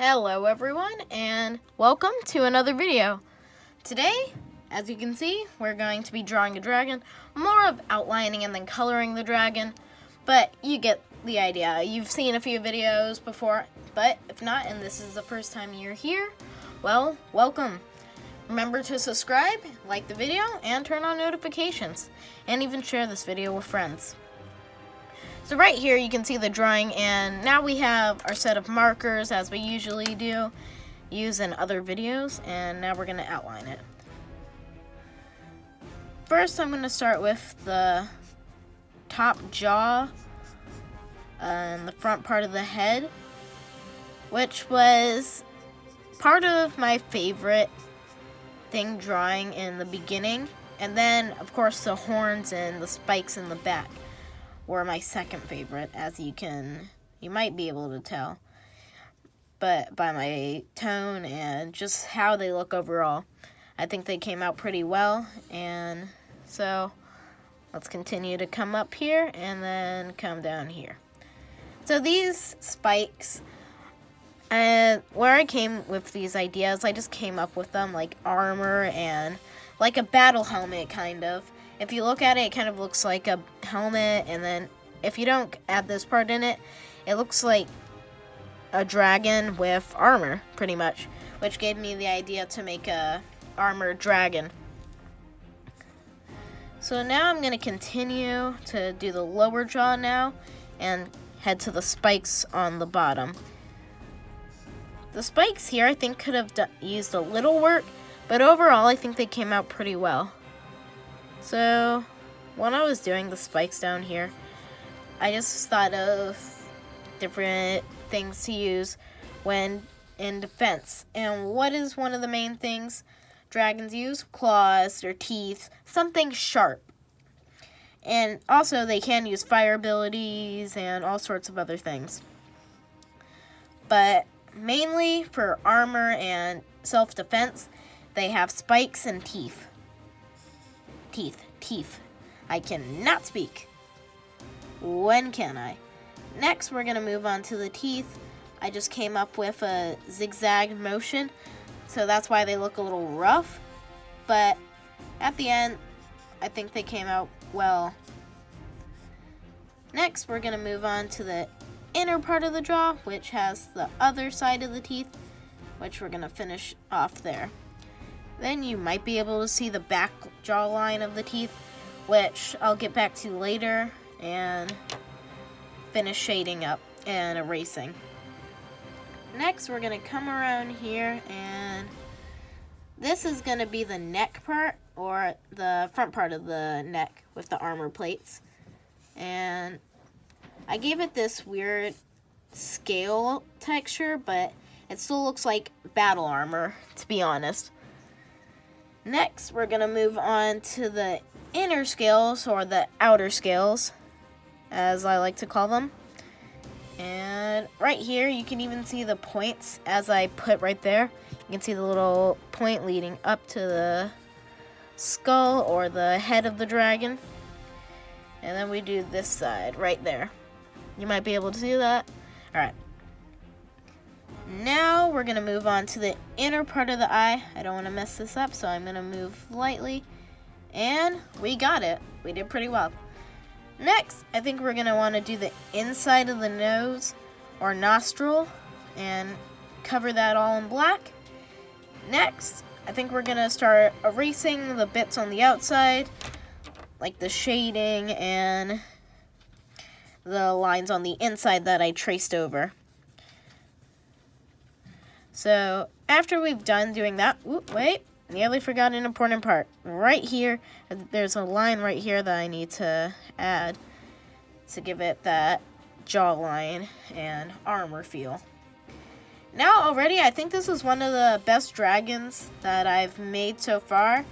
Hello everyone, and welcome to another video. Today, as you can see, we're going to be drawing a dragon, more of outlining and then coloring the dragon, but you get the idea. You've seen a few videos before, but if not, and this is the first time you're here, well, welcome. Remember to subscribe, like the video, and turn on notifications, and even share this video with friends. So right here you can see the drawing, and now we have our set of markers as we usually do, use in other videos, and now we're going to outline it. First I'm going to start with the top jaw and the front part of the head, which was part of my favorite thing drawing in the beginning, and then of course the horns and the spikes in the back were my second favorite, as you might be able to tell, but by my tone and just how they look overall. I think they came out pretty well, and so let's continue to come up here and then come down here. So these spikes, where I came with these ideas, I just came up with them like armor and like a battle helmet kind of. If you look at it, it kind of looks like a helmet, and then if you don't add this part in it, it looks like a dragon with armor, pretty much, which gave me the idea to make a armored dragon. So now I'm going to continue to do the lower jaw now, and head to the spikes on the bottom. The spikes here I think could have used a little work, but overall I think they came out pretty well. So, when I was doing the spikes down here, I just thought of different things to use when in defense. And what is one of the main things dragons use? Claws or teeth, something sharp. And also they can use fire abilities and all sorts of other things. But mainly for armor and self-defense, they have spikes and teeth. Teeth. I cannot speak. When can I? Next, we're going to move on to the teeth. I just came up with a zigzag motion, so that's why they look a little rough. But at the end, I think they came out well. Next, we're going to move on to the inner part of the jaw, which has the other side of the teeth, which we're going to finish off there. Then you might be able to see the back jawline of the teeth, which I'll get back to later and finish shading up and erasing. Next, we're going to come around here, and this is going to be the neck part, or the front part of the neck with the armor plates. And I gave it this weird scale texture, but it still looks like battle armor, to be honest. Next, we're going to move on to the inner scales, or the outer scales, as I like to call them. And right here, you can even see the points as I put right there. You can see the little point leading up to the skull, or the head of the dragon. And then we do this side right there. You might be able to see that. Alright. Now we're going to move on to the inner part of the eye. I don't want to mess this up, so I'm going to move lightly. And we got it. We did pretty well. Next, I think we're going to want to do the inside of the nose or nostril and cover that all in black. Next, I think we're going to start erasing the bits on the outside, like the shading and the lines on the inside that I traced over. So, after we've done doing that, nearly forgot an important part. Right here, there's a line right here that I need to add to give it that jawline and armor feel. Now, already, I think this is one of the best dragons that I've made so far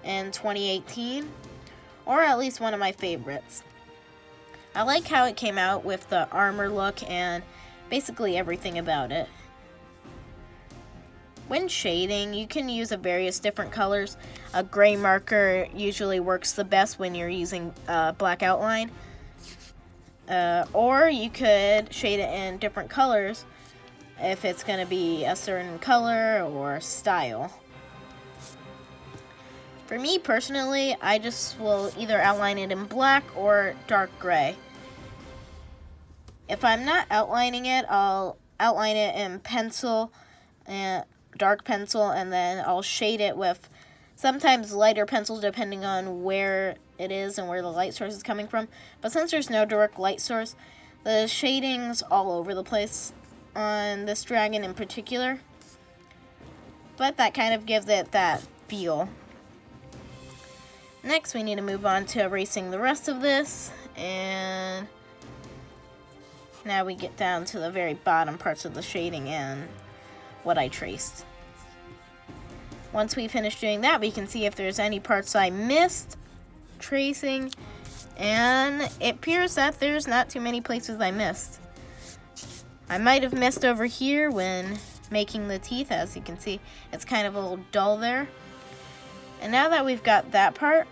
in 2018, or at least one of my favorites. I like how it came out with the armor look and basically everything about it. When shading, you can use various different colors. A gray marker usually works the best when you're using black outline. Or you could shade it in different colors if it's going to be a certain color or style. For me personally, I just will either outline it in black or dark gray. If I'm not outlining it, I'll outline it in pencil, and dark pencil, and then I'll shade it with sometimes lighter pencil depending on where it is and where the light source is coming from. But since there's no direct light source, the shading's all over the place on this dragon in particular. But that kind of gives it that feel. Next, we need to move on to erasing the rest of this, and now we get down to the very bottom parts of the shading and what I traced. Once we finish doing that, we can see if there's any parts I missed tracing, and it appears that there's not too many places I missed. I might have missed over here when making the teeth. As you can see, it's kind of a little dull there. And now that we've got that part,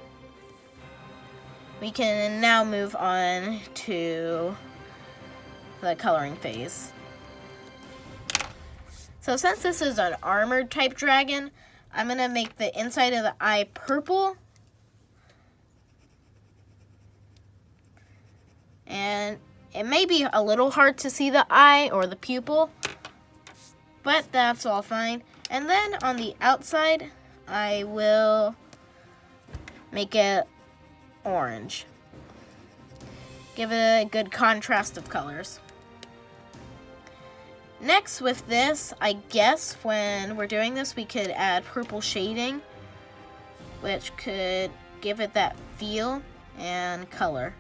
we can now move on to the coloring phase. So since this is an armored type dragon, I'm going to make the inside of the eye purple. And it may be a little hard to see the eye or the pupil, but that's all fine. And then on the outside, I will make it orange. Give it a good contrast of colors. Next with this, I guess when we're doing this, we could add purple shading, which could give it that feel and color.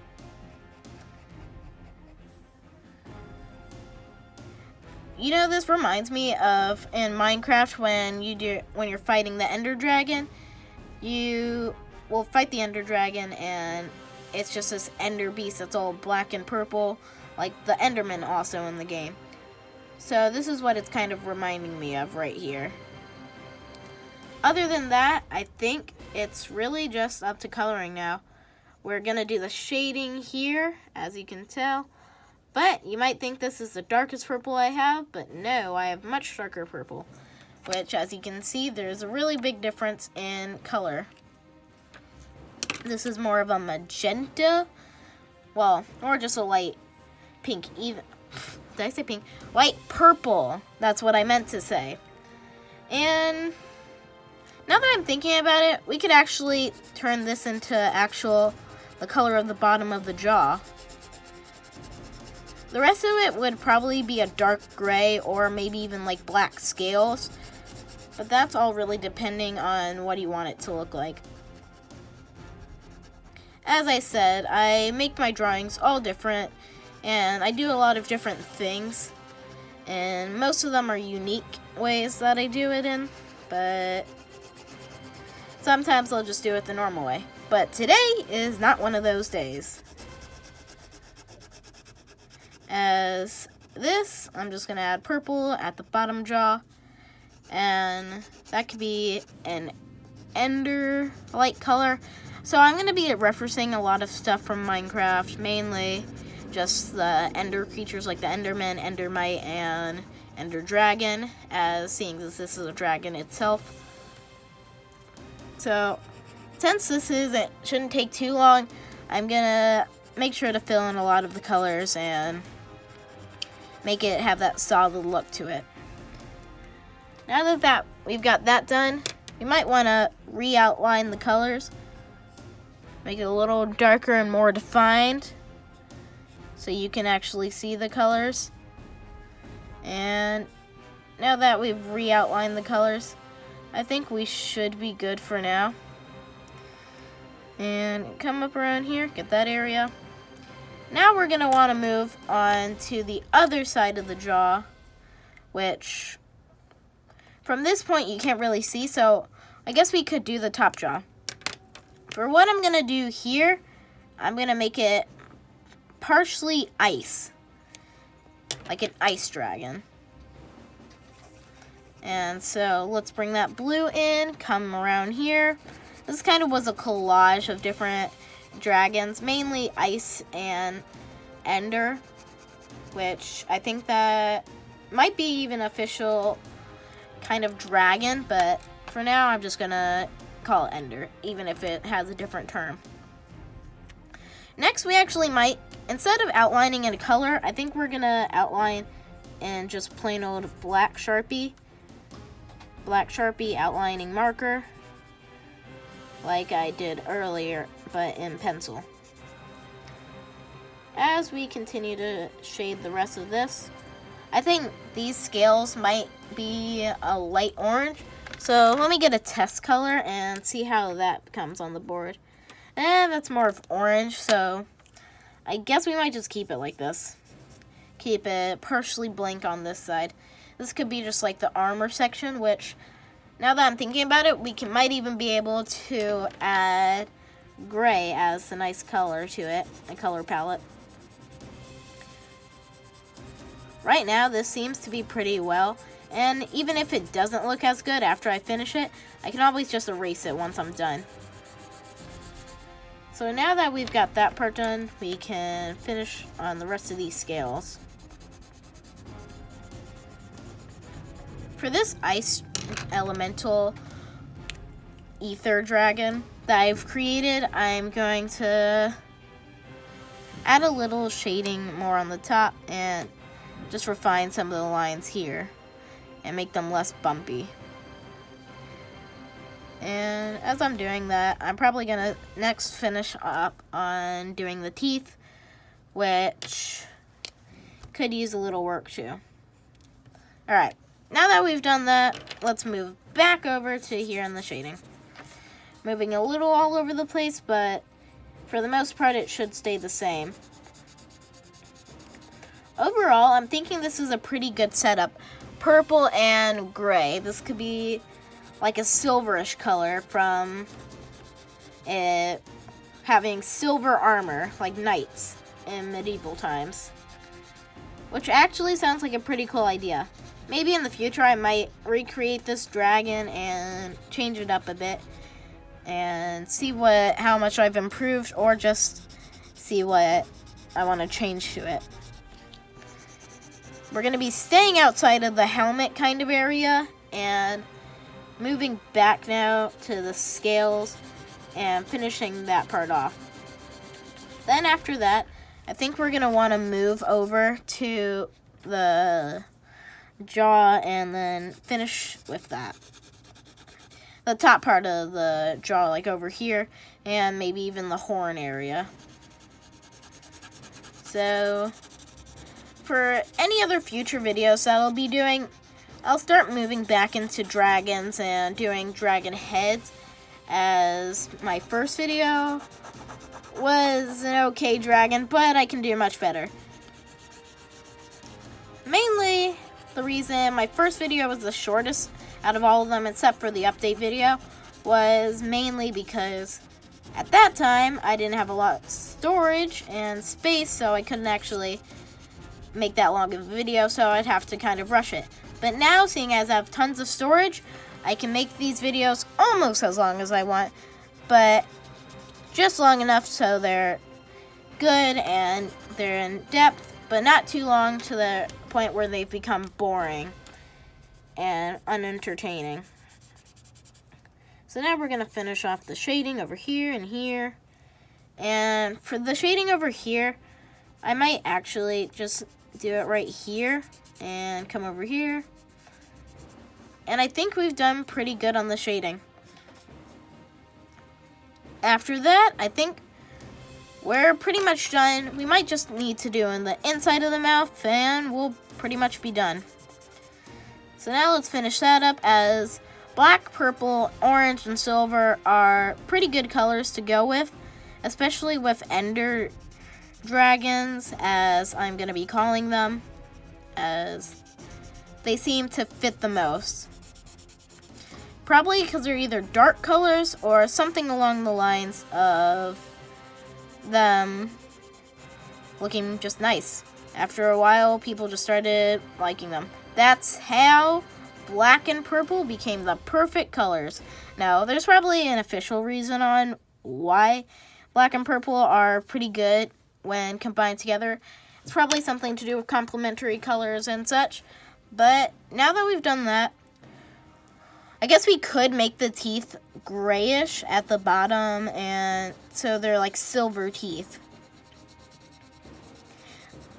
You know, this reminds me of in Minecraft when you're fighting the Ender Dragon. You will fight the Ender Dragon and it's just this Ender beast that's all black and purple, like the Enderman also in the game. So this is what it's kind of reminding me of right here. Other than that, I think it's really just up to coloring now. We're going to do the shading here, as you can tell. But you might think this is the darkest purple I have, but no, I have much darker purple. Which, as you can see, there's a really big difference in color. This is more of a magenta, well, or just a light pink, even, did I say pink? Light purple, that's what I meant to say. And now that I'm thinking about it, we could actually turn this into the color of the bottom of the jaw. The rest of it would probably be a dark gray or maybe even like black scales. But that's all really depending on what you want it to look like. As I said, I make my drawings all different and I do a lot of different things. And most of them are unique ways that I do it in. But sometimes I'll just do it the normal way. But today is not one of those days. As this, I'm just going to add purple at the bottom jaw. And that could be an ender light color. So I'm going to be referencing a lot of stuff from Minecraft, mainly just the ender creatures like the Enderman, Endermite, and Ender Dragon, as seeing as this is a dragon itself. So since it shouldn't take too long, I'm going to make sure to fill in a lot of the colors and make it have that solid look to it. Now that we've got that done, you might want to re-outline the colors. Make it a little darker and more defined so you can actually see the colors. And now that we've re-outlined the colors, I think we should be good for now. And come up around here, get that area. Now we're going to want to move on to the other side of the jaw, which from this point you can't really see, so I guess we could do the top jaw. For what I'm going to do here, I'm going to make it partially ice, like an ice dragon. And so let's bring that blue in, come around here. This kind of was a collage of different dragons, mainly ice and ender, which I think that might be even official kind of dragon, but for now I'm just gonna call it Ender, even if it has a different term. Next, we actually might, instead of outlining in a color, I think we're gonna outline in just plain old black Sharpie. Black Sharpie outlining marker, like I did earlier, but in pencil. As we continue to shade the rest of this, I think these scales might be a light orange. So let me get a test color and see how that comes on the board. And that's more of orange, so I guess we might just keep it like this. Keep it partially blank on this side. This could be just like the armor section, which, now that I'm thinking about it, we might even be able to add gray as a nice color to it, a color palette. Right now, this seems to be pretty well, and even if it doesn't look as good after I finish it, I can always just erase it once I'm done. So now that we've got that part done, we can finish on the rest of these scales. For this ice elemental ether dragon that I've created, I'm going to add a little shading more on the top and just refine some of the lines here and make them less bumpy. And as I'm doing that, I'm probably gonna next finish up on doing the teeth, which could use a little work too. Alright, now that we've done that, let's move back over to here in the shading. Moving a little all over the place, but for the most part it should stay the same. Overall, I'm thinking this is a pretty good setup. Purple and gray. This could be like a silverish color from it having silver armor, like knights in medieval times. Which actually sounds like a pretty cool idea. Maybe in the future I might recreate this dragon and change it up a bit and see how much I've improved, or just see what I want to change to it. We're going to be staying outside of the helmet kind of area and moving back now to the scales and finishing that part off. Then after that, I think we're going to want to move over to the jaw and then finish with that. The top part of the jaw, like over here, and maybe even the horn area. So for any other future videos that I'll be doing, I'll start moving back into dragons and doing dragon heads, as my first video was an okay dragon, but I can do much better. Mainly, the reason my first video was the shortest out of all of them, except for the update video, was mainly because at that time I didn't have a lot of storage and space, so I couldn't actually make that long of a video, so I'd have to kind of rush it. But now, seeing as I have tons of storage, I can make these videos almost as long as I want, but just long enough so they're good and they're in depth, but not too long to the point where they've become boring and unentertaining. So now we're going to finish off the shading over here and here. And for the shading over here, I might actually just do it right here and come over here. And I think we've done pretty good on the shading. After that, I think we're pretty much done. We might just need to do in the inside of the mouth and we'll pretty much be done. So now let's finish that up, as black, purple, orange, and silver are pretty good colors to go with, especially with Ender dragons, as I'm going to be calling them, as they seem to fit the most. Probably because they're either dark colors or something along the lines of them looking just nice. After a while, people just started liking them. That's how black and purple became the perfect colors. Now, there's probably an official reason on why black and purple are pretty good when combined together. It's probably something to do with complementary colors and such. But now that we've done that, I guess we could make the teeth grayish at the bottom, and so they're like silver teeth.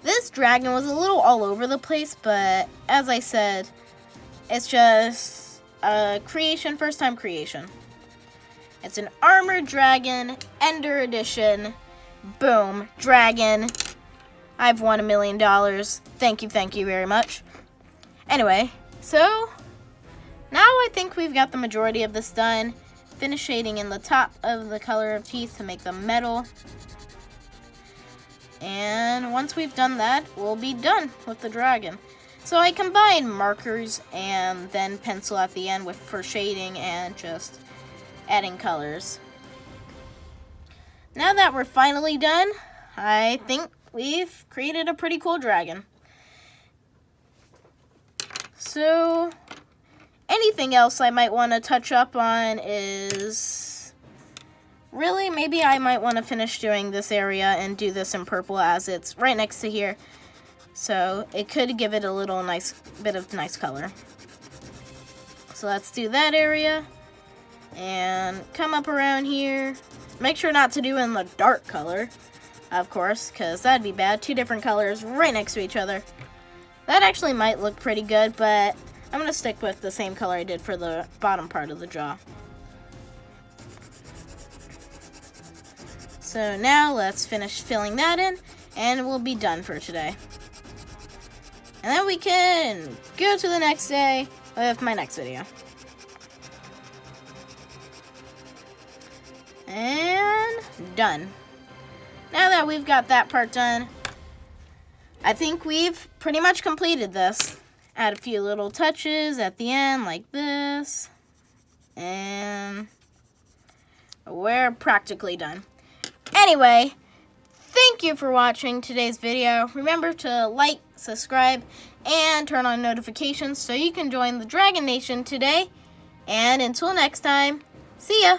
This dragon was a little all over the place, but as I said, it's just a creation, first time creation. It's an armored dragon, Ender edition. Boom, dragon. I've won $1 million. Thank you very much. Anyway, so now I think we've got the majority of this done. Finish shading in the top of the color of teeth to make them metal. And once we've done that, we'll be done with the dragon. So I combine markers and then pencil at the end for shading and just adding colors. Now that we're finally done, I think we've created a pretty cool dragon. So anything else I might want to touch up on is really maybe I might want to finish doing this area and do this in purple as it's right next to here. So it could give it a little nice bit of nice color. So let's do that area and come up around here. Make sure not to do in the dark color, of course, because that'd be bad. 2 different colors right next to each other. That actually might look pretty good, but I'm going to stick with the same color I did for the bottom part of the jaw. So now let's finish filling that in, and we'll be done for today. And then we can go to the next day with my next video. And done. Now that we've got that part done, I think we've pretty much completed this. Add a few little touches at the end like this. And we're practically done. Anyway, thank you for watching today's video. Remember to like, subscribe, and turn on notifications so you can join the Dragon Nation today. And until next time, see ya!